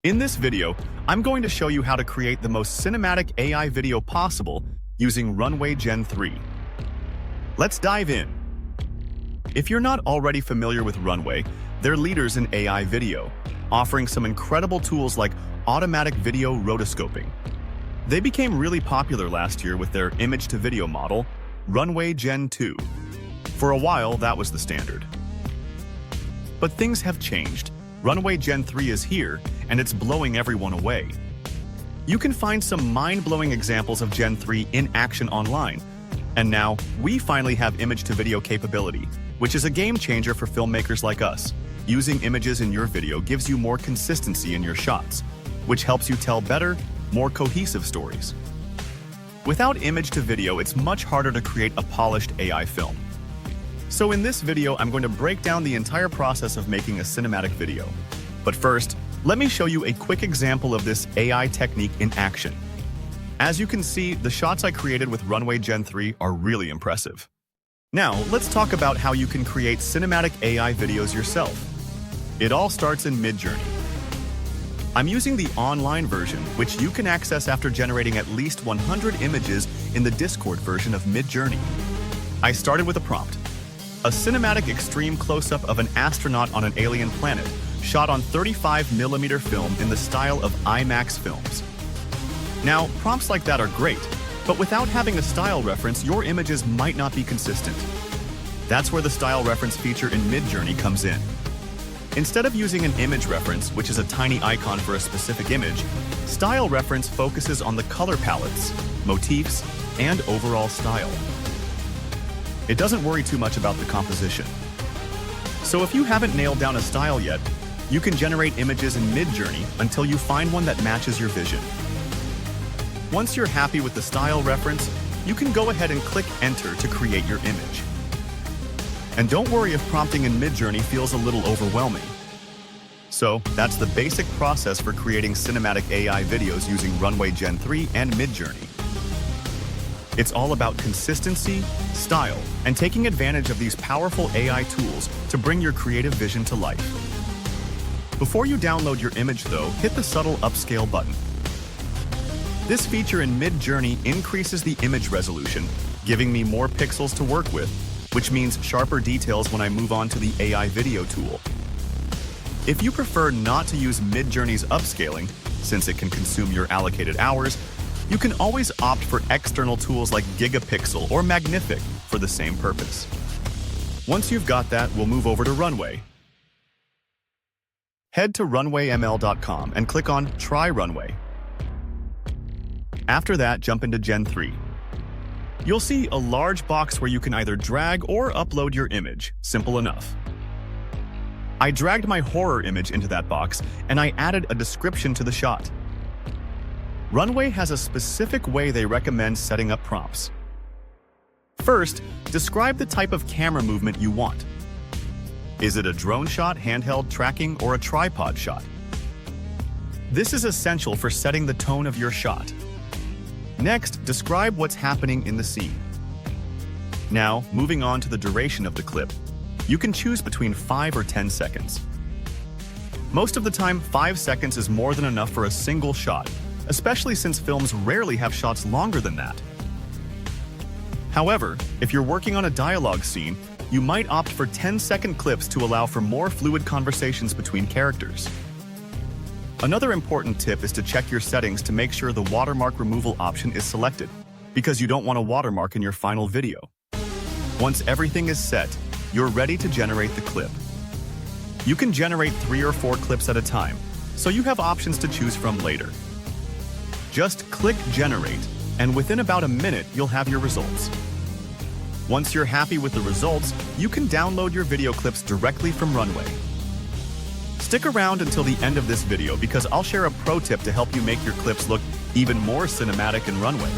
In this video, I'm going to show you how to create the most cinematic AI video possible using Runway Gen-3. Let's dive in. If you're not already familiar with Runway, they're leaders in AI video, offering some incredible tools like automatic video rotoscoping. They became really popular last year with their image-to-video model, Runway Gen-2. For a while, that was the standard. But things have changed. Runway Gen-3 is here, and it's blowing everyone away. You can find some mind-blowing examples of Gen-3 in action online. And now, we finally have image-to-video capability, which is a game-changer for filmmakers like us. Using images in your video gives you more consistency in your shots, which helps you tell better, more cohesive stories. Without image-to-video, it's much harder to create a polished AI film. So in this video, I'm going to break down the entire process of making a cinematic video. But first, let me show you a quick example of this AI technique in action. As you can see, the shots I created with Runway Gen-3 are really impressive. Now, let's talk about how you can create cinematic AI videos yourself. It all starts in Midjourney. I'm using the online version, which you can access after generating at least 100 images in the Discord version of Midjourney. I started with a prompt. A cinematic extreme close-up of an astronaut on an alien planet, shot on 35mm film in the style of IMAX films. Now, prompts like that are great, but without having a style reference, your images might not be consistent. That's where the style reference feature in Midjourney comes in. Instead of using an image reference, which is a tiny icon for a specific image, style reference focuses on the color palettes, motifs, and overall style. It doesn't worry too much about the composition. So if you haven't nailed down a style yet, you can generate images in Midjourney until you find one that matches your vision. Once you're happy with the style reference, you can go ahead and click Enter to create your image. And don't worry if prompting in Midjourney feels a little overwhelming. So that's the basic process for creating cinematic AI videos using Runway Gen-3 and Midjourney. It's all about consistency, style, and taking advantage of these powerful AI tools to bring your creative vision to life. Before you download your image though, hit the subtle upscale button. This feature in Midjourney increases the image resolution, giving me more pixels to work with, which means sharper details when I move on to the AI video tool. If you prefer not to use Midjourney's upscaling, since it can consume your allocated hours, you can always opt for external tools like Gigapixel or Magnific for the same purpose. Once you've got that, we'll move over to Runway. Head to runwayml.com and click on Try Runway. After that, jump into Gen-3. You'll see a large box where you can either drag or upload your image. Simple enough. I dragged my horror image into that box, and I added a description to the shot. Runway has a specific way they recommend setting up prompts. First, describe the type of camera movement you want. Is it a drone shot, handheld tracking, or a tripod shot? This is essential for setting the tone of your shot. Next, describe what's happening in the scene. Now, moving on to the duration of the clip, you can choose between 5 or 10 seconds. Most of the time, 5 seconds is more than enough for a single shot, especially since films rarely have shots longer than that. However, if you're working on a dialogue scene, you might opt for 10-second clips to allow for more fluid conversations between characters. Another important tip is to check your settings to make sure the watermark removal option is selected, because you don't want a watermark in your final video. Once everything is set, you're ready to generate the clip. You can generate 3 or 4 clips at a time, so you have options to choose from later. Just click Generate, and within about a minute, you'll have your results. Once you're happy with the results, you can download your video clips directly from Runway. Stick around until the end of this video because I'll share a pro tip to help you make your clips look even more cinematic in Runway.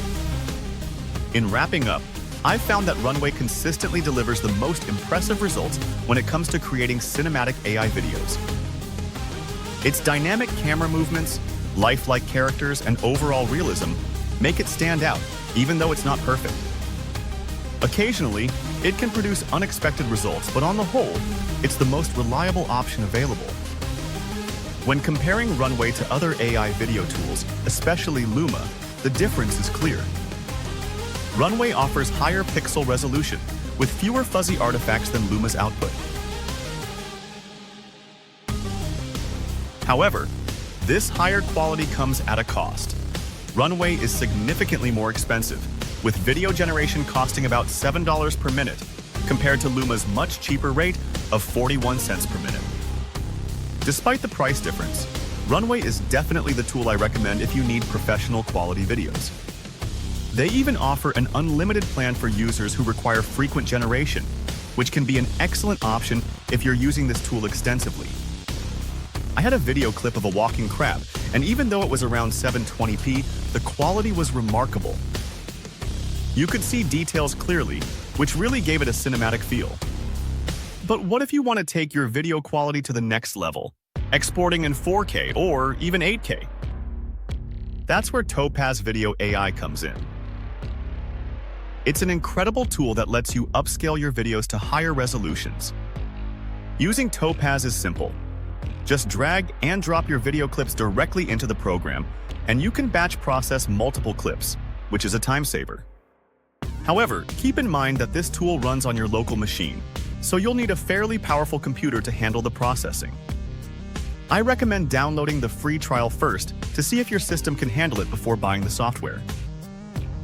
In wrapping up, I've found that Runway consistently delivers the most impressive results when it comes to creating cinematic AI videos. Its dynamic camera movements, lifelike characters, and overall realism make it stand out, even though it's not perfect. Occasionally, it can produce unexpected results, but on the whole, it's the most reliable option available. When comparing Runway to other AI video tools, especially Luma, the difference is clear. Runway offers higher pixel resolution, with fewer fuzzy artifacts than Luma's output. However, this higher quality comes at a cost. Runway is significantly more expensive, with video generation costing about $7 per minute, compared to Luma's much cheaper rate of 41 cents per minute. Despite the price difference, Runway is definitely the tool I recommend if you need professional quality videos. They even offer an unlimited plan for users who require frequent generation, which can be an excellent option if you're using this tool extensively. I had a video clip of a walking crab, and even though it was around 720p, the quality was remarkable. You could see details clearly, which really gave it a cinematic feel. But what if you want to take your video quality to the next level, exporting in 4K or even 8K? That's where Topaz Video AI comes in. It's an incredible tool that lets you upscale your videos to higher resolutions. Using Topaz is simple. Just drag and drop your video clips directly into the program, and you can batch process multiple clips, which is a time saver. However, keep in mind that this tool runs on your local machine, so you'll need a fairly powerful computer to handle the processing. I recommend downloading the free trial first to see if your system can handle it before buying the software.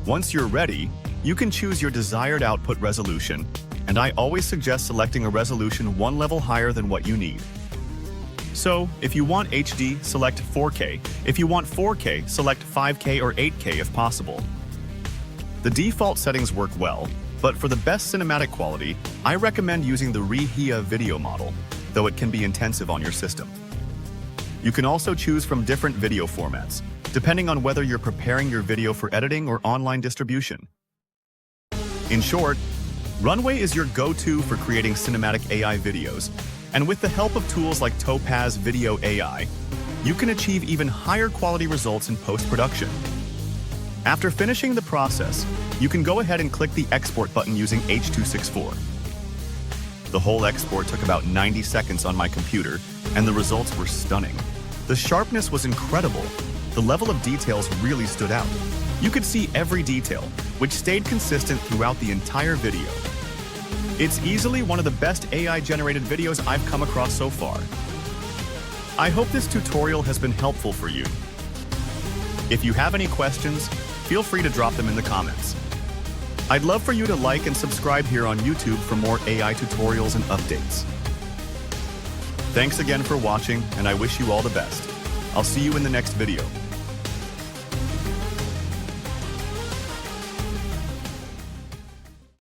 Once you're ready, you can choose your desired output resolution, and I always suggest selecting a resolution one level higher than what you need. So, if you want HD, select 4K. If you want 4K, select 5K or 8K if possible. The default settings work well, but for the best cinematic quality, I recommend using the Rehia video model, though it can be intensive on your system. You can also choose from different video formats, depending on whether you're preparing your video for editing or online distribution. In short, Runway is your go-to for creating cinematic AI videos, and with the help of tools like Topaz Video AI, you can achieve even higher quality results in post-production. After finishing the process, you can go ahead and click the export button using H.264. The whole export took about 90 seconds on my computer, and the results were stunning. The sharpness was incredible. The level of details really stood out. You could see every detail, which stayed consistent throughout the entire video. It's easily one of the best AI-generated videos I've come across so far. I hope this tutorial has been helpful for you. If you have any questions, feel free to drop them in the comments. I'd love for you to like and subscribe here on YouTube for more AI tutorials and updates. Thanks again for watching, and I wish you all the best. I'll see you in the next video.